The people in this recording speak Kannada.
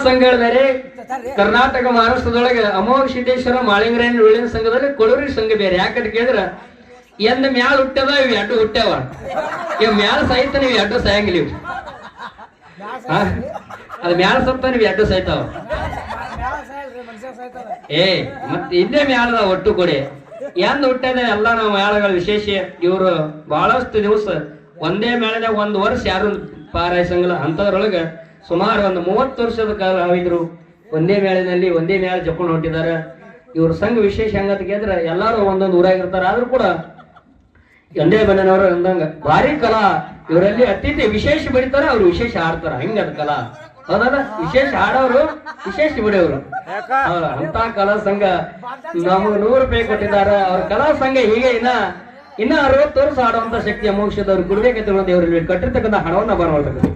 ಸಂಘಗಳ ಬೇರೆ ಕರ್ನಾಟಕ ಮಹಾರಾಷ್ಟ್ರದೊಳಗೆ ಅಮೋಘ ಸಿದ್ದೇಶ್ವರ ಮಾಳಿಂಗರಾಯನ ಉಳ್ಳಿನ ಸಂಘದಲ್ಲಿ ಕೊಳೂರಿ ಸಂಘ ಬೇರೆ. ಯಾಕಂತ ಕೇಳಿದ್ರ ಎಂದ ಮ್ಯಾಲ ಹುಟ್ಟದ ಇವ್ ಎರಡು ಹುಟ್ಟ್ಯಾವ, ಇವ್ ಮ್ಯಾಲ ಸಾಯ್ತಾನ ಇವ್ ಎರಡು ಸಾಯಂಗಿಲ್ಲ. ಇವ್ ಅದ್ ಮ್ಯಾಲ ಸತ್ತ ನೀವ್ ಎರಡು ಸಾಯ್ತಾವ. ಮತ್ ಇಲ್ಲೇ ಮ್ಯಾಲದ ಒಟ್ಟು ಕೊಡಿ ಎಂದ ಹುಟ್ಟದ ಎಲ್ಲ ನಾವು ಮೇಳಗಳ ವಿಶೇಷ. ಇವ್ರು ಬಹಳಷ್ಟು ದಿವಸ ಒಂದೇ ಮೇಳದಾಗ 1 ವರ್ಷ ಯಾರು ಪಾರಾಯಿಸಂಗಿಲ್ಲ. ಅಂತದ್ರೊಳಗ ಸುಮಾರು ಒಂದು 30 ವರ್ಷದ ಕಾಲ ಆಗಿದ್ರು ಒಂದೇ ಮೇಳಿನಲ್ಲಿ ಒಂದೇ ಮೇಳ ಜಪ್ಕೊಂಡು ಹೊಂಟಿದ್ದಾರೆ. ಇವ್ರ ಸಂಘ ವಿಶೇಷ ಹಂಗಂತ ಕೇಳಿದ್ರೆ ಎಲ್ಲಾರು ಒಂದೊಂದು ಊರಾಗಿರ್ತಾರೆ, ಆದ್ರೂ ಕೂಡ ಒಂದೇ ಬಣ್ಣನವರು ಅಂದಂಗ ಭಾರಿ ಕಲಾ. ಇವರಲ್ಲಿ ಅತಿಥಿ ವಿಶೇಷ ಬಡಿತಾರ, ಅವ್ರು ವಿಶೇಷ ಆಡ್ತಾರ. ಹಿಂಗದ ಕಲಾ ಹೌದಲ್ಲ. ವಿಶೇಷ ಆಡೋರು ವಿಶೇಷ ಬಿಡೋರು ಅಂತ ಕಲಾ ಸಂಘ ನಮಗೆ 100 ರೂಪಾಯಿ ಕೊಟ್ಟಿದ್ದಾರೆ. ಅವ್ರ ಕಲಾ ಸಂಘ ಹೀಗೆ ಇನ್ನ 60 ವರ್ಷ ಆಡುವಂತ ಶಕ್ತಿ ಅಮೋಕ್ಷದವ್ರು ಕೊಡ್ಬೇಕಂತ ದೇವರಲ್ಲಿ ಕಟ್ಟಿರ್ತಕ್ಕಂಥ ಹಣವನ್ನ ಬರವಲ್ತಕ್ಕಂಥ